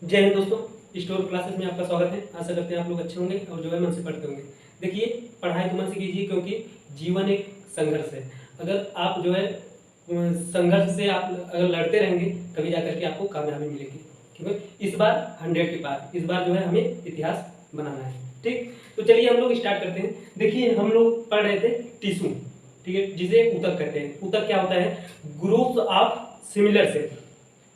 जय हिंद दोस्तों, store classes में आपका स्वागत है। आशा करते हैं आप लोग अच्छे होंगे और जो है मन से पढ़ते होंगे। देखिए, पढ़ाई तो मन से कीजिए क्योंकि जीवन एक संघर्ष है। अगर आप जो है संघर्ष से आप अगर लड़ते रहेंगे कभी जा करके आपको कामयाबी मिलेगी। क्योंकि इस बार 100 के पार, इस बार जो है हमें इतिहास बनाना है। ठीक, तो चलिए हम लोग स्टार्ट करते हैं। देखिए, हम लोग पढ़ रहे थे टिश्यू, ठीक है, जिसे ऊतक कहते हैं। ऊतक क्या होता है? Groups of similar cell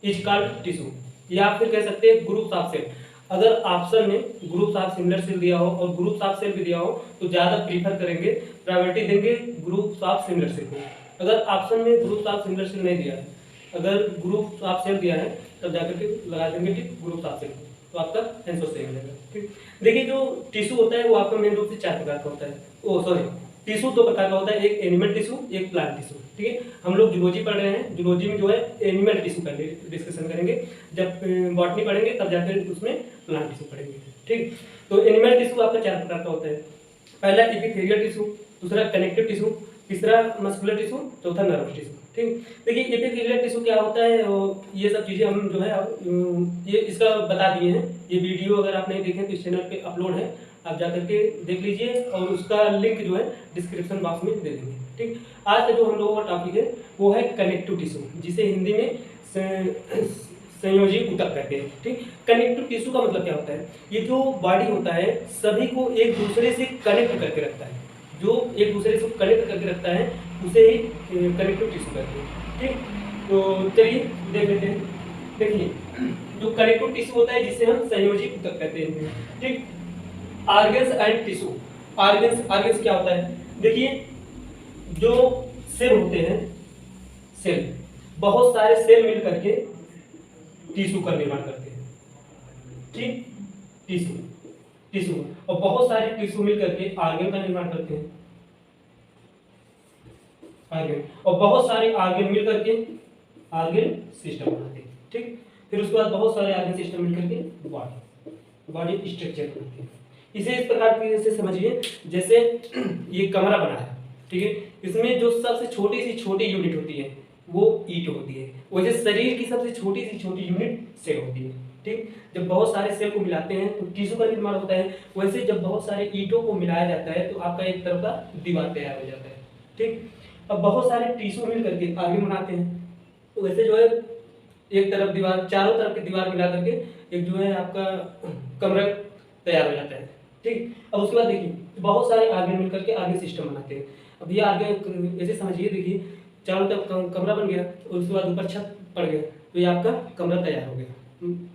is called tissue, या फिर कह सकते हैं ग्रुप्स ऑफ सेल। अगर ऑप्शन में ग्रुप्स ऑफ सिमिलर सेल दिया हो और ग्रुप्स ऑफ सेल भी दिया हो तो ज्यादा प्रीफर करेंगे, प्रायोरिटी देंगे ग्रुप्स ऑफ सिमिलर सेल को। अगर ऑप्शन में ग्रुप्स ऑफ सिमिलर सेल नहीं दिया है, अगर ग्रुप्स ऑफ सेल दिया है तब जाकर के लगा देंगे ठीक ग्रुप्स ऑफ सेल, तो आपका आंसर सही हो जाएगा। ठीक, देखिए जो टिश्यू होता है वो आपका मेन रूप से 4 प्रकार का होता है। ओ सॉरी, टिश्यू 2 प्रकार का होता है, एक एनिमल टिश्यू, एक प्लांट टिश्यू। ठीक है, हम लोग जूलॉजी पढ़ रहे हैं, जूलॉजी में जो है एनिमल टिश्यू पहले डिस्कशन करेंगे, जब बॉटनी पढ़ेंगे तब जाकर उसमें प्लांट टिश्यू पढ़ेंगे। ठीक, तो एनिमल टिश्यू आपका 4 प्रकार का होता है। पहला एपिथेलियल टिश्यू, दूसरा कनेक्टिव टिश्यू, तीसरा मस्कुलर टिश्यू, चौथा नर्वस टिश्यू। ठीक, देखिए एपिथेलियल टिश्यू क्या होता है, ये सब चीज़ें हम जो है ये इसका बता दिए हैं। ये वीडियो अगर आप नहीं देखें तो इस चैनल पे अपलोड है, आप जाकर के देख लीजिए और उसका लिंक जो है डिस्क्रिप्शन बॉक्स में दे देंगे। ठीक, आज का जो हम लोगों का टॉपिक है वो है कनेक्टिव टिश्यू, जिसे हिंदी में संयोजी ऊतक कहते हैं। ठीक, कनेक्टिव टिश्यू का मतलब क्या होता है? ये जो बॉडी होता है सभी को एक दूसरे से कनेक्ट करके रखता है, जो एक दूसरे से कनेक्ट करके रखता है उसे ही कनेक्टिव टिश्यू कहते हैं। ठीक, तो चलिए देख लेते हैं। देखिए, जो कनेक्टिव टिश्यू होता है जिसे हम संयोजी ऊतक कहते हैं। ठीक, ऑर्गन्स एंड टिश्यू। ऑर्गन्स क्या होता है? देखिए, जो सेल होते हैं, सेल, बहुत सारे सेल मिल करके टिश्यू का निर्माण करते हैं। ठीक, टिश्यू टिश्यू और बहुत सारे टिश्यू मिल करके ऑर्गन का निर्माण करते हैं, ऑर्गन, और बहुत सारे ऑर्गन मिल करके ऑर्गन सिस्टम बनाते हैं। ठीक, फिर उसके बाद बहुत सारे ऑर्गन सिस्टम मिल करके बॉडी स्ट्रक्चर बनाते हैं। इसे इस प्रकार से समझिए, जैसे ये कमरा बना है, ठीक है, इसमें जो सबसे छोटी सी छोटी यूनिट होती है वो ईंट होती है। वैसे शरीर की सबसे छोटी सी छोटी यूनिट सेल होती है। ठीक, जब बहुत सारे सेल को मिलाते हैं तो टिश्यू का निर्माण होता है। वैसे जब बहुत सारे ईंटों को मिलाया जाता है तो आपका एक तरफ का दीवार तैयार हो जाता है। ठीक, अब बहुत सारे टिश्यू मिल करके आगे बनाते हैं, तो वैसे जो है एक तरफ दीवार, चारों तरफ की दीवार मिला करके एक जो है आपका कमरा तैयार हो जाता है। ठीक, अब उसके बाद देखिए बहुत सारे आगे मिल करके आगे सिस्टम बनाते हैं। अब ये आगे ऐसे समझिए, देखिए चारों तरफ कमरा बन गया और उसके बाद ऊपर छत पड़ गया, तो ये आपका कमरा तैयार हो गया।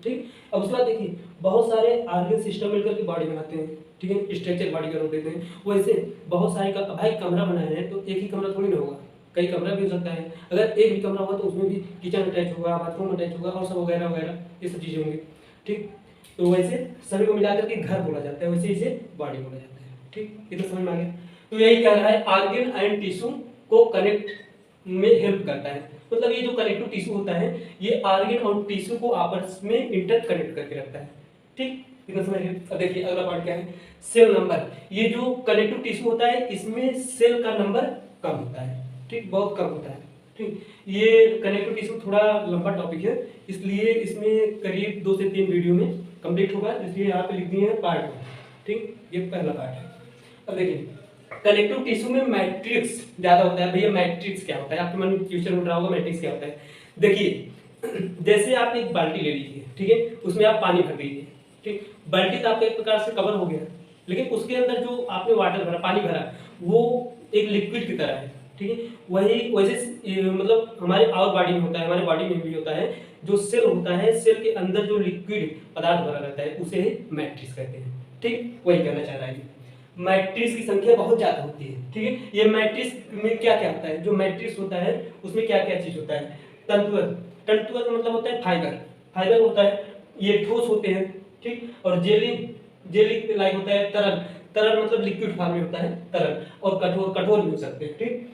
ठीक, अब उसके बाद देखिए बहुत सारे आर्गन सिस्टम मिलकर के बॉडी बनाते हैं। ठीक है, स्ट्रक्चर बॉडी का रूप देते हैं। वैसे बहुत सारे भाई कमरा बनाए हैं तो एक ही कमरा थोड़ी ना होगा, कई कमरा भी हो सकता है। अगर एक भी कमरा होगा तो उसमें भी किचन अटैच होगा, बाथरूम अटैच होगा और सब वगैरह वगैरह ये सब चीज़ें होंगी। ठीक, तो वैसे सभी को मिलाकर के घर बोला जाता है, वैसे इसे बॉडी बोला जाता है। ठीक, ये तो समझ में आ गया। तो यही कह रहा है ऑर्गन एंड टिश्यू को कनेक्ट में हेल्प करता है। मतलब ये जो कनेक्टिव टिश्यू होता है ये ऑर्गन और टिश्यू को आपस में इंटर कनेक्ट करके रखता है। ठीक, इतना समझिए। अब देखिए अगला पार्ट क्या है, सेल नंबर। ये जो कनेक्टिव टिश्यू होता है इसमें सेल का नंबर कम होता है। ठीक, बहुत कम होता है। ठीक, ये कनेक्टिव टिश्यू थोड़ा लंबा टॉपिक है, इसलिए इसमें करीब 2 से 3 वीडियो में कंप्लीट होगा, इसलिए यहाँ पे लिख दिए हैं पार्ट 1। ठीक, ये पहला पार्ट है। अब देखिए कनेक्टिव टिश्यू में मैट्रिक्स ज्यादा होता है। भैया मैट्रिक्स क्या होता है? आपके मन में फ्यूचर में रहा होगा मैट्रिक्स क्या होता है। देखिए जैसे आप एक बाल्टी ले लीजिए, ठीक है, उसमें आप पानी भर दीजिए। ठीक, बाल्टी तो आपका एक प्रकार से कवर हो गया, लेकिन उसके अंदर जो आपने वाटर भरा, पानी भरा, वो एक लिक्विड की तरह है। ठीक है, वही वैसे मतलब हमारे और बॉडी में होता है, हमारे बॉडी में भी होता है। जो सेल होता है, सेल के अंदर जो लिक्विड पदार्थ भरा रहता है उसे मैट्रिक्स कहते हैं। ठीक, वही कहना चाह रहा है। मैट्रिक्स की संख्या बहुत ज्यादा होती है। ठीक है, ये मैट्रिक्स में क्या क्या होता है? जो मैट्रिक्स होता है उसमें क्या क्या चीज होता है? तंतुअर। तंतुअर का मतलब होता है फाइबर, फाइबर होता है। ये ठोस होते हैं। ठीक, और जेली, जेली लाइक होता है तरल, तरल मतलब लिक्विड फॉर्म में होता है तरल, और कठोर, कठोर भी हो सकते हैं। ठीक,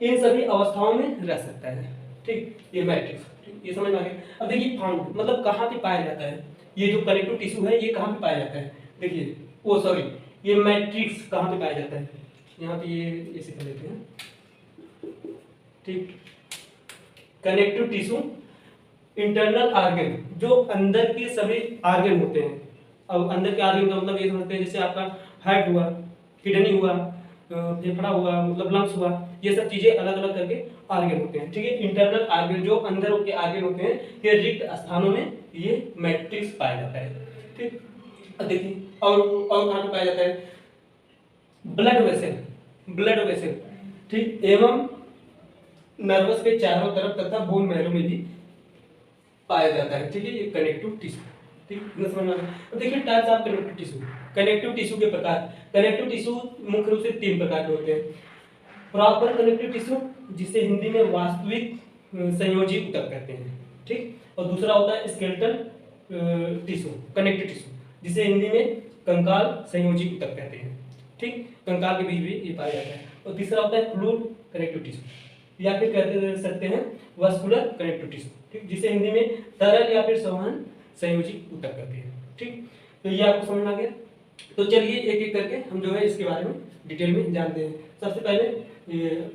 इन सभी अवस्थाओं में रह सकता है। ठीक, ये मैट्रिक्स, ये समझ में आ गया। अब देखिए फाउंड मतलब कहाँ पे पाया जाता है? ये जो कनेक्टिव टिश्यू है ये कहाँ पे पाया जाता है? देखिए, ओ सॉरी, ये मैट्रिक्स कहाँ पे पाया जाता है? यहाँ पे ये ऐसे कर लेते हैं। ठीक, कनेक्टिव टिश्यू इंटरनल आर्गन, जो अंदर के सभी आर्गन होते हैं। अब अंदर के आर्गन का मतलब ये समझते हैं, जैसे आपका हार्ट हुआ, किडनी हुआ, फेफड़ा हुआ, मतलब लंग्स हुआ, ये सब चीजें अलग अलग करके आर्गन होते हैं, ठीक है। इंटरनल आर्गन जो अंदर के आर्गन होते हैं, ये रिक्त स्थानों में ये मैट्रिक्स पाया जाता है, ठीक। अब देखिए और कहाँ पे पाया जाता है, ब्लड वेसल, ब्लड वेसल, ठीक, एवं नर्वस के चारों तरफ तथा बोन मैरो में भी पाया जाता है, ठीक है। ये कनेक्टिव टिश्यू, ठीक, इतना समझ में आ गया। अब देखिए types of connective tissue. Connective tissue के प्रकार, कनेक्टिव टिश्यू मुख्य रूप से 3 प्रकार के होते हैं। प्रॉपर कनेक्टिव टिश्यू, जिसे हिंदी में वास्तविक संयोजी ऊतक कहते हैं, ठीक। और दूसरा होता है स्केलेटल टिश्यू, कनेक्टिव टिश्यू, जिसे हिंदी में कंकाल संयोजी ऊतक कहते हैं, ठीक। कंकाल के बीच भी ये पाया जाता है। और तीसरा होता है फ्लूइड कनेक्टिव टिश्यू, या फिर कहते सकते हैं वास्कुलर कनेक्टिव टिश्यू, ठीक, जिसे हिंदी में तरल या फिर संवहन संयोजी ऊतक कहते हैं, ठीक। तो ये आपको समझ में आ गया। तो चलिए एक एक करके हम जो है इसके बारे में डिटेल में जानते हैं। सबसे पहले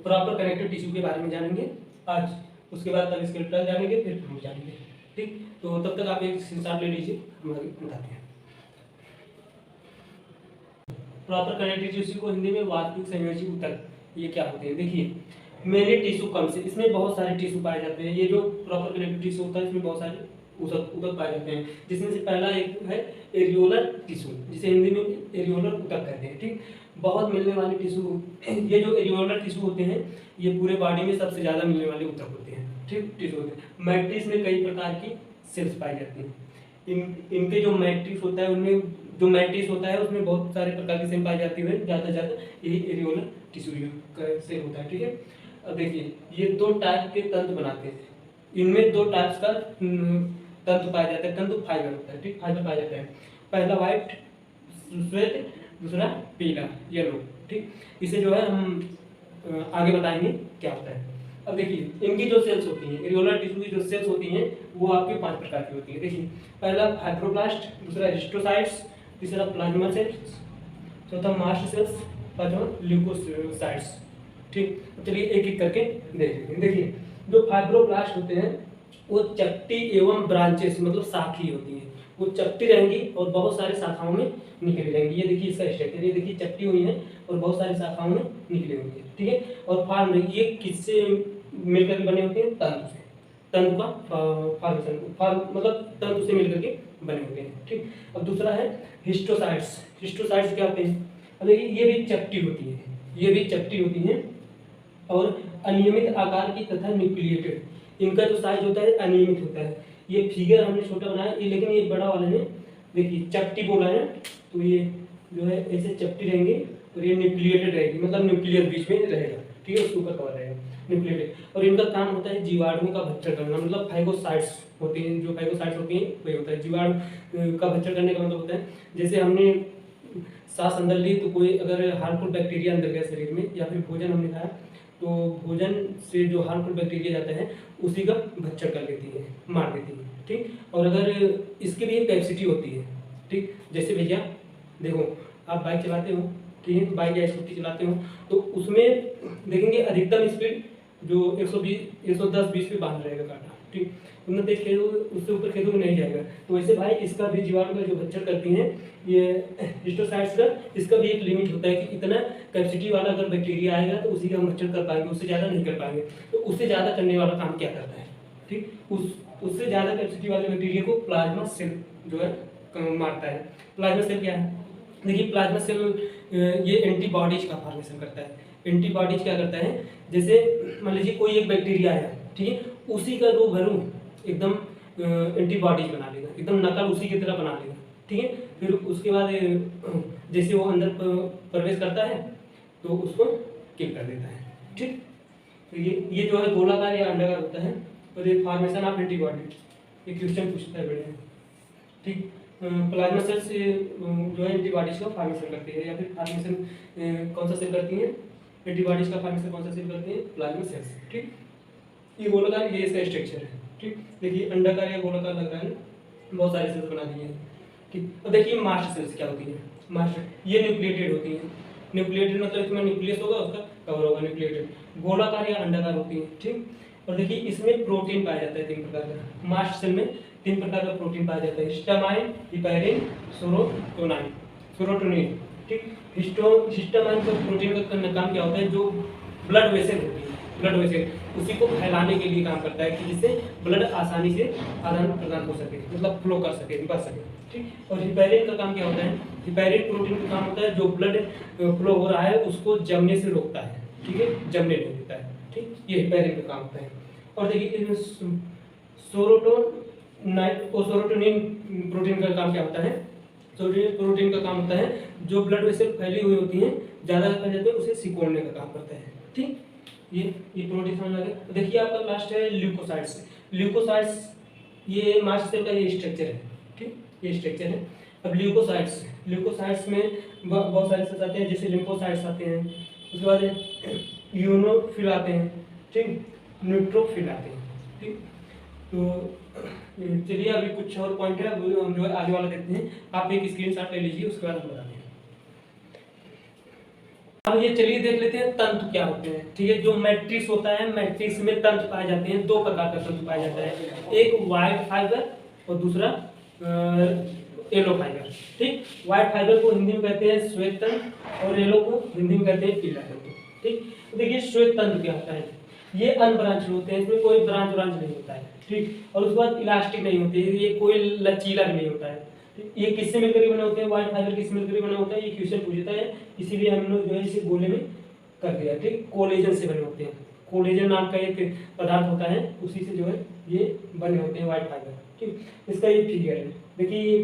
प्रॉपर कनेक्टिव टिश्यू के बारे में जानेंगे आज, उसके बाद तब स्केलेटल जानेंगे, फिर फ्लूइड जानेंगे, ठीक। तो तब तक आप एक स्क्रीनशॉट ले लीजिए, हम आगे बताते हैं। प्रॉपर कनेक्टिव टिश्यू को हिंदी में वास्तविक संयोजी ऊतक, ये क्या होते हैं, देखिए मेनी टिश्यू कम से, इसमें बहुत सारे टिश्यू पाए जाते हैं। ये जो प्रॉपर कनेक्टिव टिश्यू होता है, इसमें बहुत सारे ऊतक पाए जाते हैं, जिसमें से पहला एक है एरियोलर टिश्यू, जिसे हिंदी में एरियोलर ऊतक कहते हैं, ठीक। बहुत मिलने वाले टिश्यू, ये जो एरियोलर टिश्यू होते हैं, ये पूरे बॉडी में सबसे ज्यादा मिलने वाले ऊतक होते हैं, ठीक, टिश्यू होते हैं। मैट्रिक्स में कई प्रकार की सेल्स पाई जाती हैं। इनके जो मैट्रिक्स होता है, उनमें जो मैट्रिक्स होता है उसमें बहुत सारे प्रकार की सेल पाई जाती है, ज्यादा से ज्यादा यही एरियोलर टिश्यू से होता है, ठीक है। अब देखिए ये 2 टाइप के तंतु बनाते हैं, इनमें 2 टाइप्स का तंतु पाया जाता है, तंतु फाइबर होता है, ठीक, फाइबर पाया जाता है। पहला व्हाइट श्वेत, दूसरा पीला येलो, ठीक। इसे जो है हम आगे बताएंगे क्या होता है। अब देखिए इनकी जो सेल्स होती हैं, एरियोलर टिश्यू की जो सेल्स होती हैं, वो आपके 5 प्रकार की होती हैं। देखिए पहला फाइब्रोब्लास्ट, दूसरा हिस्टोसाइट्स, तीसरा प्लाज्मा सेल्स, चौथा मास्ट सेल्स, पांचवा ल्यूकोसाइट्स, ठीक। चलिए एक एक करके देखेंगे। देखिए जो फाइब्रोब्लास्ट होते हैं वो चपटी एवं ब्रांचेस, मतलब शाखी होती हैं, वो चपटी रहेंगी और बहुत सारे शाखाओं में निकली रहेंगी। ये देखिए इसका स्ट्रक्चर, ये देखिए चपटी हुई है और बहुत सारी शाखाओं में निकली हुई है, ठीक है। और फार्म, ये किससे मिलकर बने होते हैं, तंतु से, तंतु का फॉर्मेशन, मतलब तंतु से मिलकर के बने होते हैं, ठीक। अब दूसरा है हिस्टोसाइट्स। हिस्टोसाइट्स क्या होते हैं, अब देखिए ये भी चपटी होती है, ये भी चपटी होती है और अनियमित आकार की तथा न्यूक्लिएटेड, इनका जो साइज होता है अनियमित होता है। ये फिगर हमने छोटा बनाया, ये लेकिन ये बड़ा वाले ने देखिए चपटी बोला है, तो ये जो है ऐसे चपटी रहेंगे और ये न्यूक्लिएटेड रहेगी, मतलब न्यूक्लियस बीच में रहेगा, ठीक है, उसके ऊपर कवर रहेगा न्यूक्लिएटेड। और इनका काम होता है जीवाणुओं का भक्षण करना, मतलब फाइगोसाइट्स होती हैं, जो फाइगोसाइट्स होती हैं वही होता है जीवाणु का भक्षण करने का मतलब होता है। जैसे हमने सांस अंदर ली तो कोई अगर हार्मफुल बैक्टीरिया अंदर गया शरीर में, या फिर भोजन हमने खाया तो भोजन से जो हार्मफुल बैक्टीरिया जाता है उसी का भक्षण कर लेती है, मार देती है, ठीक। और अगर इसकी भी एक कैपेसिटी होती है, ठीक। जैसे भैया देखो आप बाइक चलाते हो, ठीक है, बाइक या स्कूटी चलाते हो तो उसमें देखेंगे अधिकतम स्पीड जो 120 110-20 पे बांध रहेगा काटा, ठीक। उतना तेज खेलो उससे ऊपर खेलो नहीं जाएगा। तो वैसे भाई इसका भी जीवाणु का जो भक्षण करती हैं ये हिस्टोसाइट्स का, इसका भी एक लिमिट होता है कि इतना कैपेसिटी वाला अगर बैक्टीरिया आएगा तो उसी का हम भक्षण कर पाएंगे, उससे ज़्यादा नहीं कर पाएंगे। तो उससे ज़्यादा करने वाला काम क्या करता है, ठीक, उससे ज़्यादा कैपेसिटी वाले बैक्टीरिया को प्लाज्मा सेल जो है मारता है। प्लाज्मा सेल क्या है, देखिए प्लाज्मा सेल ये एंटीबॉडीज का फॉर्मेशन करता है। एंटीबॉडीज क्या करता है, जैसे मान लीजिए कोई एक बैक्टीरिया आया, ठीक है, उसी का रूप भरू एकदम एंटीबॉडीज बना लेगा, एकदम नकल उसी की तरह बना लेगा, ठीक है। फिर उसके बाद जैसे वो अंदर प्रवेश करता है तो उसको किल कर देता है, ठीक। तो ये जो है गोलाकार या अंडाकार होता है और ये फॉर्मेशन ऑफ एंटीबॉडी, ये क्वेश्चन पूछता है बढ़िया, ठीक। प्लाज्मा सेल से जो है एंटीबॉडीज का फॉर्मेशन करती है, या फिर फॉर्मेशन कौन सा सेल करती है, एंटीबॉडीज का फॉर्मेशन कौन सा सेल करती है, प्लाज्मा सेल्स, ठीक। ये गोलाकार, ये इसका स्ट्रक्चर है, ठीक। देखिए अंडाकार या गोलाकार लग रहा है, बहुत सारे सेल्स बना दिए हैं, ठीक। और देखिए मास्ट सेल्स क्या होती है, मास्ट ये न्यूक्लिएटेड होती हैं। न्यूक्लिएटेड मतलब इसमें न्यूक्लियस होगा, उसका कवर होगा न्यूक्लिएटेड। गोलाकार या अंडाकार होती है, ठीक। और देखिए इसमें प्रोटीन पाया जाता है 3 प्रकार का। मास्ट सेल में 3 प्रकार का प्रोटीन पाया जाता है, हिस्टामाइन, हिपैरिन, सेरोटोनिन। ठीक, हिस्टामाइन का प्रोटीन का काम क्या होता है, जो ब्लड वेसल होती है, ब्लड वेसल उसी को फैलाने के लिए काम करता है कि जिससे ब्लड आसानी से आदान प्रदान हो सके, मतलब फ्लो कर सके, बच सके। ठीक, और हिपैरिन का काम क्या होता है, हिपैरिन प्रोटीन का काम होता है जो ब्लड फ्लो हो रहा है उसको जमने से रोकता है। ठीक है, जमने नहीं देता है। ठीक, ये हिपैरिन का काम होता है। और देखिए सेरोटोनिन प्रोटीन का काम क्या होता है, सेरोटोनिन प्रोटीन का काम होता है जो ब्लड वेसल फैली हुई होती है, ज़्यादा फैल जाते हैं उसे सिकोड़ने का काम करता है। ठीक, ये प्रोटीन समझ आ गया। देखिए आपका लास्ट है ल्यूकोसाइट्स। ल्यूकोसाइट्स ये मास्ट सेल का ये स्ट्रक्चर है। ठीक, ये स्ट्रक्चर है। अब ल्यूकोसाइट्स में बहुत सारे सेल्स आते हैं, जैसे लिम्फोसाइट्स आते हैं, उसके बाद यूनोफिल आते हैं, ठीक, न्यूट्रोफिल आते हैं। ठीक, तो चलिए अभी कुछ और पॉइंट है वो हम जो है आगे वाला देखते हैं। आप एक स्क्रीनशॉट ले लीजिए, उसके बाद हम बताते हैं। अब ये चलिए देख लेते हैं तंतु क्या होते हैं। ठीक है, जो मैट्रिक्स होता है, मैट्रिक्स में तंतु पाए जाते हैं। 2 प्रकार का तंतु पाया जाता है, एक व्हाइट फाइबर और दूसरा येलो फाइबर। ठीक, व्हाइट फाइबर को हिंदी में कहते हैं श्वेत तंतु और येलो को हिंदी में कहते हैं पीला तंतु। ठीक, तो देखिए श्वेत तंतु क्या होता है, ये अनब्रांच होते हैं, इसमें कोई ब्रांच नहीं होता है। ठीक, और उसके बाद इलास्टिक नहीं होते, ये कोई लचीला भी नहीं होता है। ये किससे मिलकर बने होते हैं, व्हाइट फाइबर किससे मिलकर बना होता है, ये क्वेश्चन पूछता है, इसीलिए हम लोग जो है इसे गोले में कर दिया। ठीक, कोलेजन से बने होते हैं, कोलेजन नाम का एक पदार्थ होता है, उसी से जो है ये बने होते हैं व्हाइट फाइबर। ठीक, इसका ये फिगर है, देखिए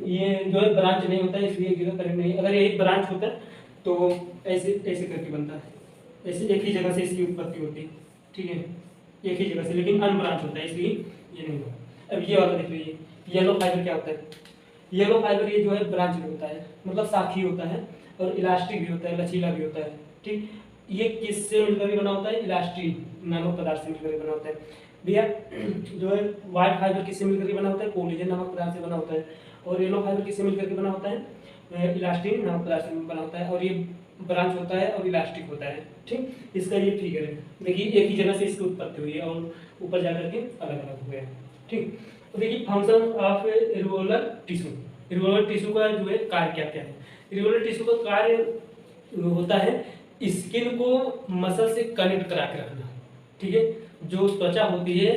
ये जो है ब्रांच नहीं होता है, इसलिए करेक्ट नहीं। अगर ये एक ब्रांच होता है तो ऐसे ऐसे करके बनता है, ऐसे एक ही जगह से इसकी उत्पत्ति होती है। ठीक है, एक ही जगह से, लेकिन अनब्रांच होता है, इसलिए ये नहीं होता। अब ये वाला देख लीजिए, येलो फाइबर क्या होता है, येलो फाइबर ये जो है ब्रांच में होता है, मतलब शाखी होता है और इलास्टिक भी होता है, लचीला भी होता है। ठीक, ये किससे मिलकर बना होता है, इलास्टिक नामक पदार्थ से मिलकर बना होता है। भैया जो है व्हाइट फाइबर किससे मिलकर बना होता है, कोलेजन नामक पदार्थ से बना होता है। और येलो फाइबर किससे मिलकर बना होता है, इलास्टिक नामक पदार्थ से बना होता है। और ये ब्रांच होता है और इलास्टिक होता है। ठीक, इसका ये फिगर है, देखिए एक ही जगह से इसकी उत्पत्ति हुई है और ऊपर जाकर के अलग अलग हुए हैं। ठीक, तो देखिए function of irregular tissue, irregular tissue का जो है कार्य क्या क्या है। इरेगुलर टिश्यू का कार्य होता है स्किन को मसल से कनेक्ट करा के रखना। ठीक है, जो त्वचा होती है,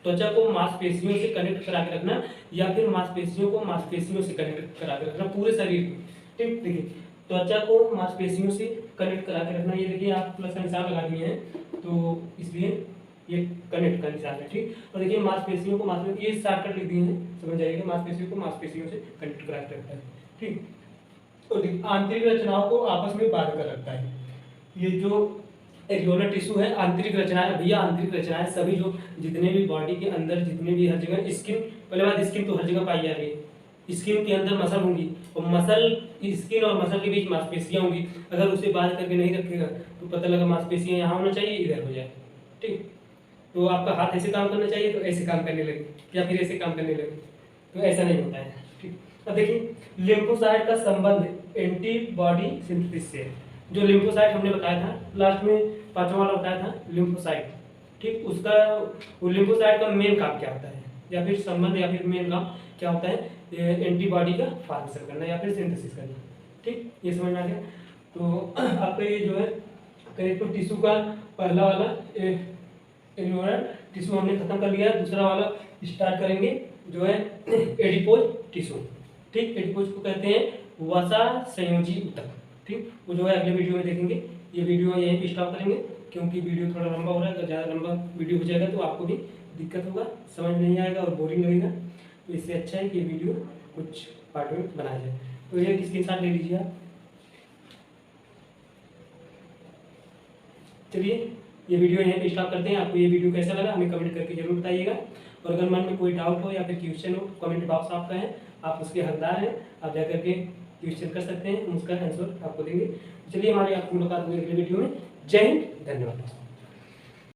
त्वचा को मांसपेशियों से कनेक्ट करा के रखना, या फिर मांसपेशियों को मांसपेशियों से कनेक्ट करा के रखना, पूरे शरीर को। ठीक, देखिए त्वचा को मांसपेशियों से कनेक्ट करा के रखना, ये देखिए आप प्लस का निशान लगा दिए हैं, तो इसलिए ये कनेक्ट का निशान है। ठीक, और देखिए मांसपेशियों को मांसपेशियों, ये शॉर्टकट लिख दिए हैं, समझ जाइएगा, मांसपेशियों को मांसपेशियों से कनेक्ट करा के रखता है। ठीक, और आंतरिक रचनाओं को आपस में बांध कर रखता है। ये जो इरेगुलर टिश्यू है, आंतरिक रचनाएं, भैया आंतरिक रचनाएं सभी जो जितने भी बॉडी के अंदर जितने भी हर जगह स्किन, पहले बात स्किन तो हर जगह पाई जा रही है, स्किन के अंदर मसल होंगी और मसल, स्किन और मसल के बीच मांसपेशियां होंगी। अगर उसे बांध करके नहीं रखेगा तो पता लगा मांसपेशियां यहाँ होना चाहिए, इधर हो जाए। ठीक, तो आपका हाथ ऐसे काम करना चाहिए तो ऐसे काम करने लगे, या फिर ऐसे काम करने लगे, तो ऐसा नहीं होता है। ठीक, अब देखिए लिम्फोसाइट का संबंध एंटीबॉडी सिंथेसिस से है। जो लिम्फोसाइट हमने बताया था लास्ट में, 5वां वाला बताया था लिम्फोसाइट। ठीक, उसका वो लिम्फोसाइट का मेन काम क्या होता है, या फिर संबंध या फिर मेन काम क्या होता है, एंटीबॉडी का फॉर्मेशन करना या फिर सिंथेसिस करना। ठीक, ये समझ में आ गया। तो आपका ये जो है कनेक्टिव टिश्यू का पहला वाला इरेगुलर टिश्यू हमने खत्म कर लिया, दूसरा वाला स्टार्ट करेंगे जो है एडिपोज टिश्यू। ठीक, एडिपोज को कहते हैं वसा संयोजी ऊतक। ठीक, वो जो है अगले वीडियो में देखेंगे। ये वीडियो यहीं पे स्टॉप करेंगे क्योंकि वीडियो थोड़ा लंबा हो रहा है। अगर ज़्यादा लंबा वीडियो हो जाएगा तो आपको भी दिक्कत होगा, समझ नहीं आएगा और बोरिंग लगेगा। तो इससे अच्छा है कि ये वीडियो कुछ पार्ट में बनाया जाए। तो ये किसके साथ ले लीजिए आप। चलिए ये वीडियो यहीं पे स्टॉप करते हैं। आपको ये वीडियो कैसा लगा हमें कमेंट करके जरूर बताइएगा, और अगर मन में कोई डाउट हो या फिर क्वेश्चन हो, कमेंट बॉक्स आपका है, आप उसके हकदार हैं, आप जाकर के क्वेश्चन कर सकते हैं, हम उसका आंसर आपको देंगे। चलिए हमारी आपको मुलाकात होगी अगले वीडियो में। जय हिंद, धन्यवाद।